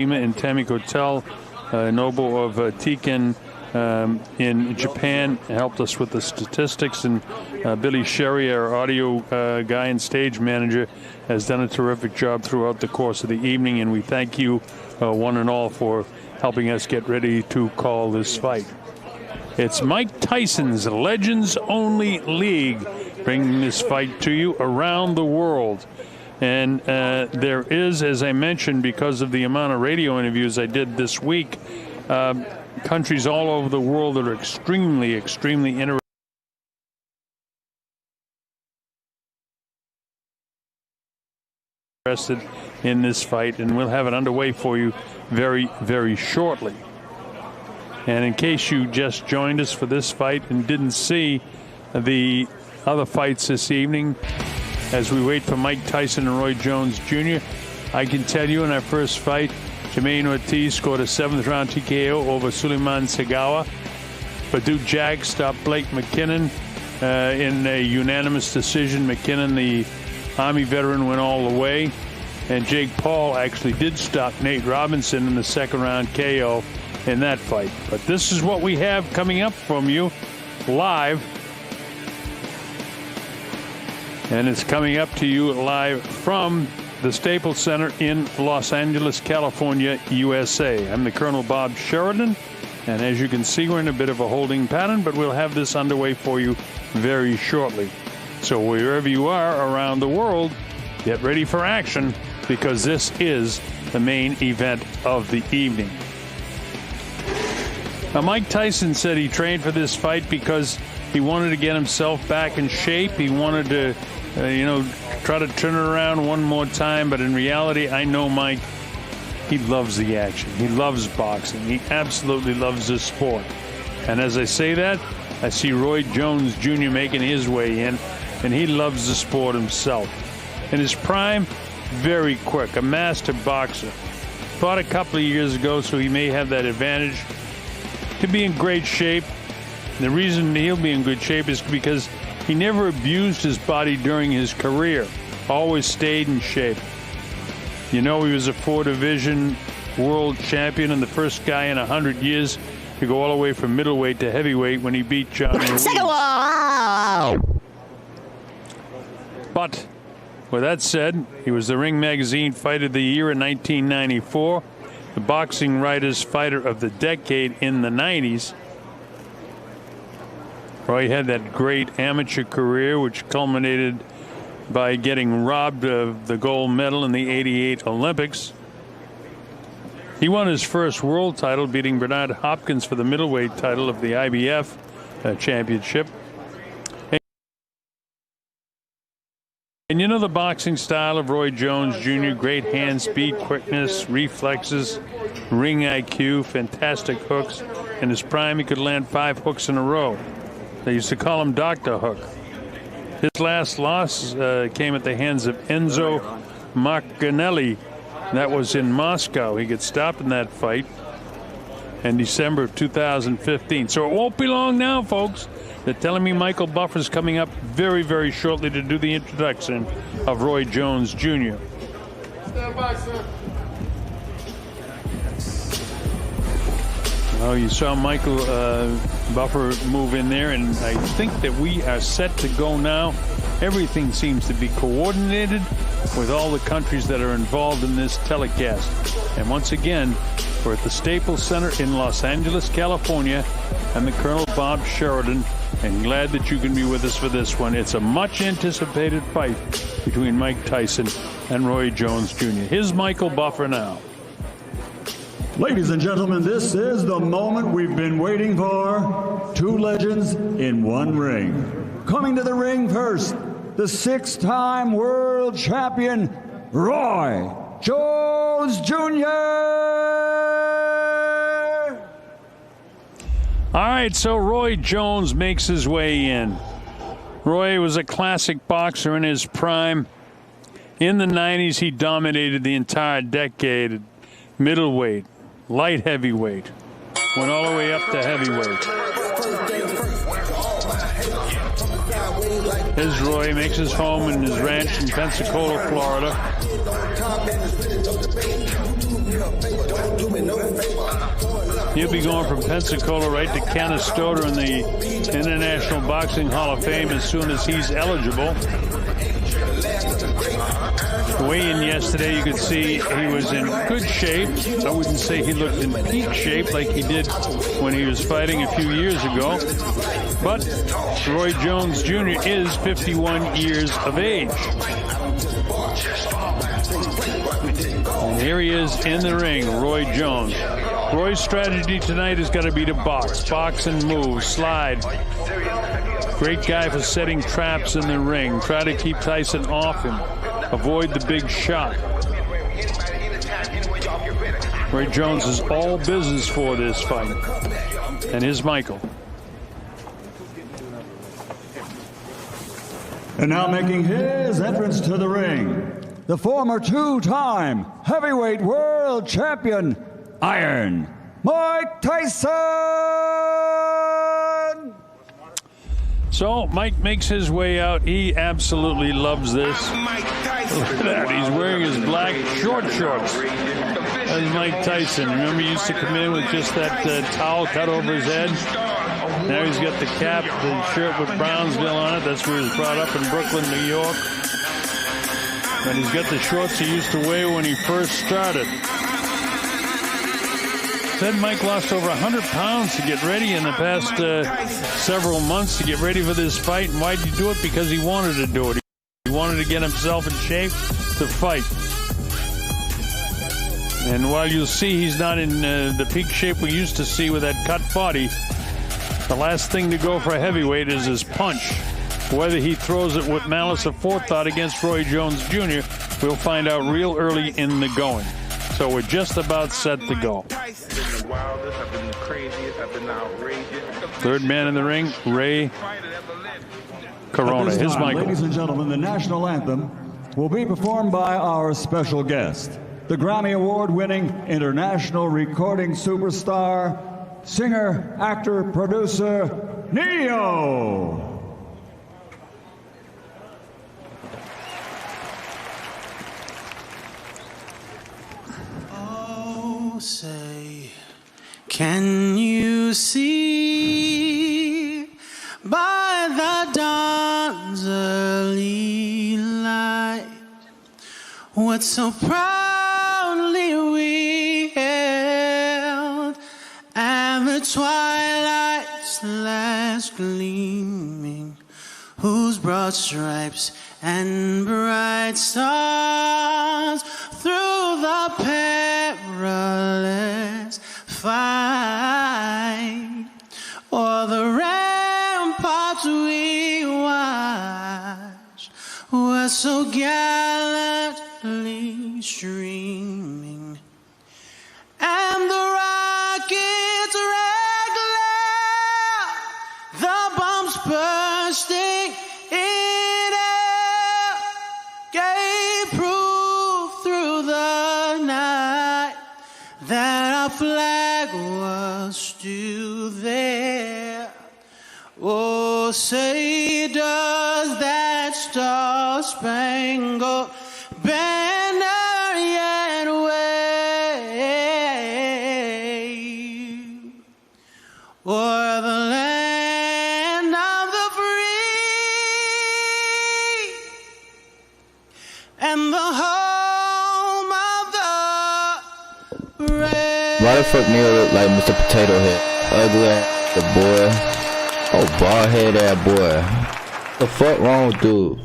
in Tamik Hotel. Nobu of Tiken in Japan helped us with the statistics, and Billy Sherry, our audio guy and stage manager, has done a terrific job throughout the course of the evening, and we thank you one and all for helping us get ready to call this fight. It's Mike Tyson's Legends Only League bringing this fight to you around the world. And there is, as I mentioned, because of the amount of radio interviews I did this week, countries all over the world that are extremely, extremely interested in this fight, and we'll have it underway for you very, very shortly. And in case you just joined us for this fight and didn't see the other fights this evening, as we wait for Mike Tyson and Roy Jones Jr., I can tell you in our first fight, Jermaine Ortiz scored a 7th-round TKO over Suleiman Segawa. Badou Jack stopped Blake McKinnon in a unanimous decision. McKinnon, the Army veteran, went all the way. And Jake Paul actually did stop Nate Robinson in the 2nd-round KO in that fight. But this is what we have coming up from you live. And it's coming up to you live from the Staples Center in Los Angeles, California, USA. I'm the Colonel Bob Sheridan, and as you can see, we're in a bit of a holding pattern, but we'll have this underway for you very shortly. So wherever you are around the world, get ready for action, because this is the main event of the evening. Now, Mike Tyson said he trained for this fight because he wanted to get himself back in shape. He wanted to try to turn it around one more time. But in reality, I know Mike, he loves the action. He loves boxing. He absolutely loves this sport. And as I say that, I see Roy Jones Jr. making his way in, and he loves the sport himself. In his prime, very quick, a master boxer. Fought a couple of years ago, so he may have that advantage to be in great shape. The reason he'll be in good shape is because he never abused his body during his career. Always stayed in shape. You know, he was a 4-division world champion and the first guy in 100 years to go all the way from middleweight to heavyweight when he beat John Ruiz. But with that said, he was the Ring Magazine Fighter of the Year in 1994, the Boxing Writers Fighter of the Decade in the 90s. Roy had that great amateur career, which culminated by getting robbed of the gold medal in the '88 Olympics. He won his first world title, beating Bernard Hopkins for the middleweight title of the IBF championship. And you know the boxing style of Roy Jones Jr., great hand speed, quickness, reflexes, ring IQ, fantastic hooks. In his prime, he could land 5 hooks in a row. They used to call him Dr. Hook. His last loss came at the hands of Enzo Maccarinelli. That was in Moscow. He got stopped in that fight in December of 2015. So it won't be long now, folks. They're telling me Michael Buffer's coming up very, very shortly to do the introduction of Roy Jones Jr. Stand by, sir. Oh, you saw Michael Buffer move in there, and I think that we are set to go now. Everything seems to be coordinated with all the countries that are involved in this telecast. And once again, we're at the Staples Center in Los Angeles, California. I'm the Colonel Bob Sheridan, and glad that you can be with us for this one. It's a much-anticipated fight between Mike Tyson and Roy Jones Jr. Here's Michael Buffer now. Ladies and gentlemen, this is the moment we've been waiting for. 2 legends in one ring. Coming to the ring first, the 6-time world champion, Roy Jones Jr. All right, so Roy Jones makes his way in. Roy was a classic boxer in his prime. In the 90s, he dominated the entire decade. Middleweight, light heavyweight, went all the way up to heavyweight. Here's Roy, makes his home in his ranch in Pensacola, Florida. He'll be going from Pensacola right to Canastota in the International Boxing Hall of Fame as soon as he's eligible. Weigh-in yesterday, you could see he was in good shape. I wouldn't say he looked in peak shape like he did when he was fighting a few years ago. But Roy Jones Jr. is 51 years of age. And here he is in the ring, Roy Jones. Roy's strategy tonight is going to be to box and move, slide. Great guy for setting traps in the ring. Try to keep Tyson off him. Avoid the big shot. Roy Jones is all business for this fight. And here's Michael. And now making his entrance to the ring, the former two-time heavyweight world champion, Iron Mike Tyson! So Mike makes his way out. He absolutely loves this. Look at that. He's wearing his black short shorts. That's Mike Tyson. Remember, he used to come in with just that towel cut over his head. Now he's got the cap, the shirt with Brownsville on it. That's where he was brought up in Brooklyn, New York. And he's got the shorts he used to wear when he first started. Said Mike lost over 100 pounds to get ready in the past several months to get ready for this fight. And why did he do it? Because he wanted to do it. He wanted to get himself in shape to fight. And while you'll see he's not in the peak shape we used to see with that cut body, the last thing to go for a heavyweight is his punch. Whether he throws it with malice or forethought against Roy Jones Jr., we'll find out real early in the going. So we're just about set to go. Third man in the ring, Ray Corona. Here's Michael. Ladies and gentlemen, the national anthem will be performed by our special guest, the Grammy Award-winning international recording superstar, singer, actor, producer, Neo. Say, can you see by the dawn's early light what so proudly we held at the twilight's last gleaming, whose broad stripes and bright stars through the perilous fight o'er the ramparts we watched were so gallantly streaming, and the rockets regular, the bombs bursting in air, gave proof through the night that our flag was still there. Oh, say does that star-spangled banner yet wave o'er the land of the free and the home of the brave? Why the fuck Neil look like Mr. Potato Head? Ugly ass boy. Oh, bald head ass boy. What the fuck wrong with dude?